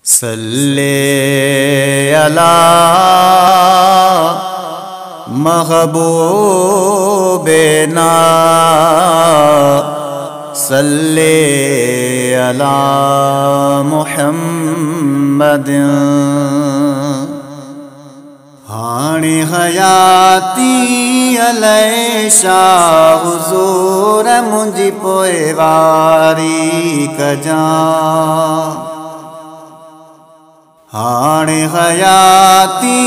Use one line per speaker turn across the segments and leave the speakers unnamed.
सल्ले अला महबूबेना सल्ले अला मुहम्मद। हाणे हयाती अलैशा हुजूर मुंजी पोएवारी कजा। हाणे हयाती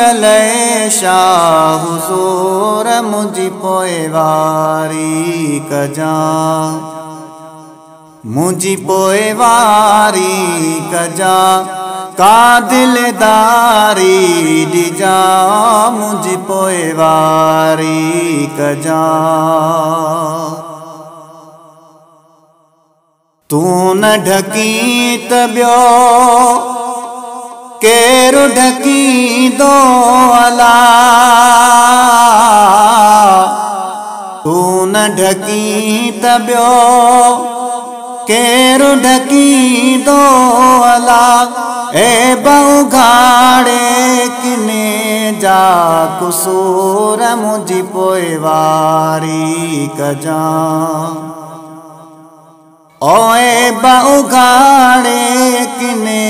अलैशा हुजूर मुंजी पोएवारी कजा। मुंजी पोएवारी कजा का दिलदारी दिजा। मुंजी पोएवारी कजा तू न ढकी त ॿियो केरु ढकी दो अला। तू न ढकी त ॿियो केरु ढकी दो अला। ए बहुघाड़े किने जा कुसूर मुंजी पोएवारी कजा। ओए बहुघाड़े किने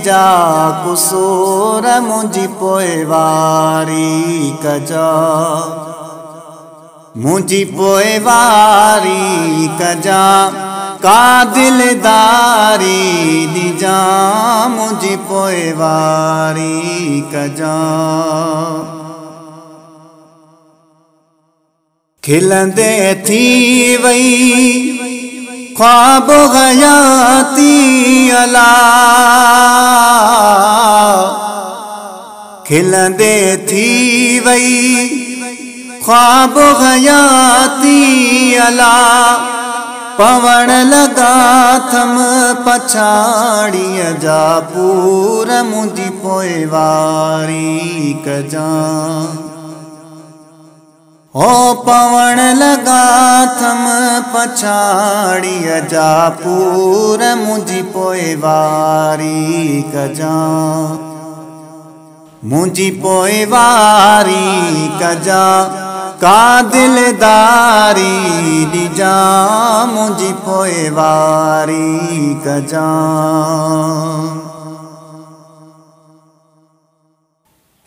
जा कुसूर मुंजी पोएवारी कजा। मुंजी पोएवारी कजा का दिलदारी दिजा। मुंजी पोएवारी कजा खिलंदे थी वई ख्वाब हयाती अला। खिलंदे थी वई ख्वाब हयाती अला। पवण लगा थम पछाड़ीअ जा पूर मुंजी पोएवारी कजा। हो पवण लगा थम पछाड़ीअ जा पूर मुंजी पोएवारी कजा। मुंजी पोएवारी कजा का दिलदारी दिजा। मुंजी पोएवारी कजा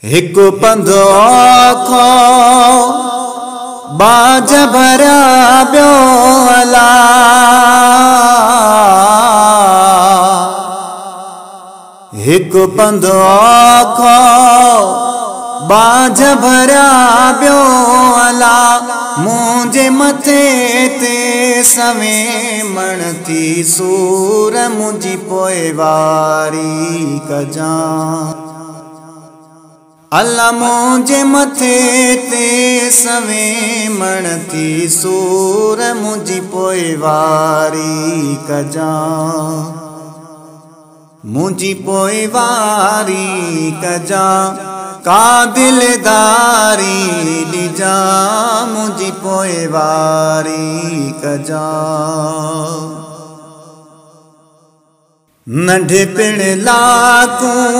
हिकु पंधो आखो बाज भरिया ॿियो अला। हिकु पंधो आखो बाज भरिया ॿियो अला। मुंहिंजे मथे ते सवेमण थी सूर मुंजी पोएवारी कजा। अल्लाह मुंहिंजे मथे ते सवेमण थी सूर मुंजी पोएवारी कजा। मुंजी पोएवारी कजा का दिलदारी दिजा। मुंजी पोएवारी कजा नंढे पिण लाकूं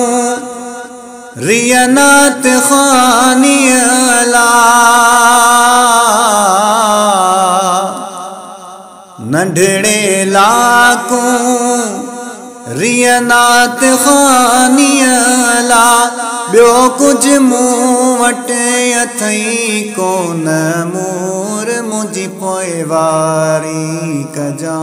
रियनात खानी अला। नंढड़े लाकूं रियनात खानी अला। ॿियो कुछ मूं वटि अथई कोन मूर मुंजी पोएवारी कजा।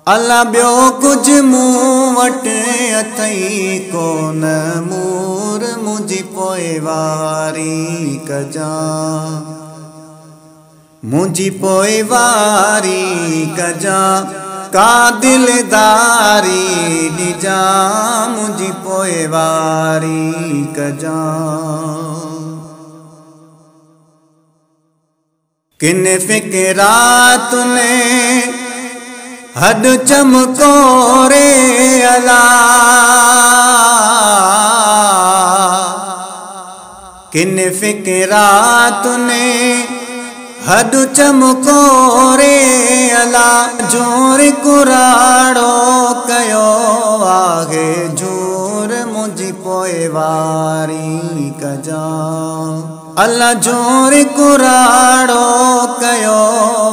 अला ॿियो कुछ मूं वटि अथई कोन मूर मुंजी पोएवारी कजा। मुंजी पोएवारी कजा का दिलदारी दिजा। मुंजी पोएवारी कजा किन फिक्रात ने हद चमकोरे अला। किन फिक्रात ने हद चमकोरे अला जोर कुराड़ो कयो आगे जोर मुझी पोए वारी कजा अल्लाह जोर कुराड़ो कयो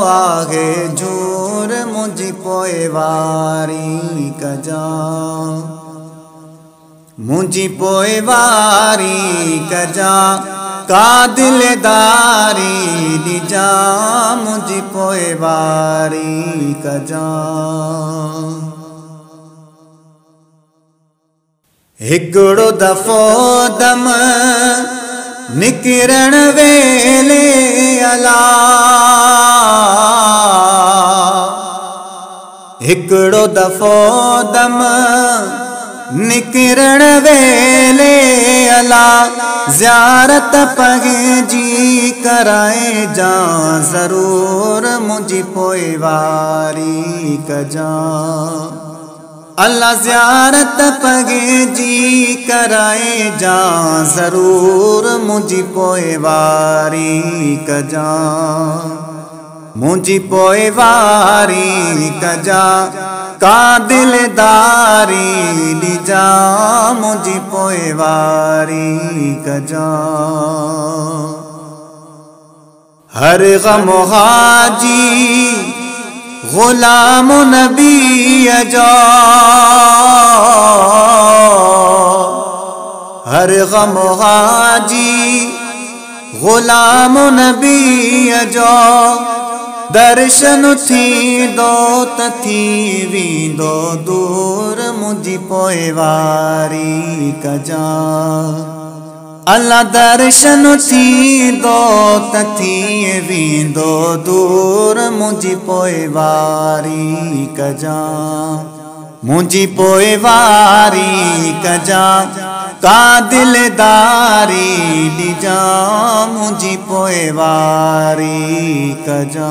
आगे जोर मुझी पोए वारी कजा मुझी पोए वारी कजा का दिलदारी दिजा मुझी पोए वारी कजा हिकड़ो दफ़ो दम निकिरण वेले अला हिकड़ो दफ़ो दम निकिरण वेले अला ज़ियारत पंहिंजी कराए जा ज़रूर मुझी पोए वारी कजा अल्लाह ज़ियारत पंहिंजी कराए जा ज़रूर मुझी पोए वारी कजा मुझी पोए वारी कजा का दिलदारी लीजा मुझी पोए वारी कजा हर गम हाजी गुलाम नबी जा हर गम हाजी गुलाम नबी जा दर्शन थी दो तथी वींदो दूर मुझी पोए वारी कजा अल्लाह दर्शन थी दो तथी वींदो दूर मुझी पोए वारी कजा मुझी पोए वारी कजा का दिलदारी दिजा मुझी पोए वारी कजा।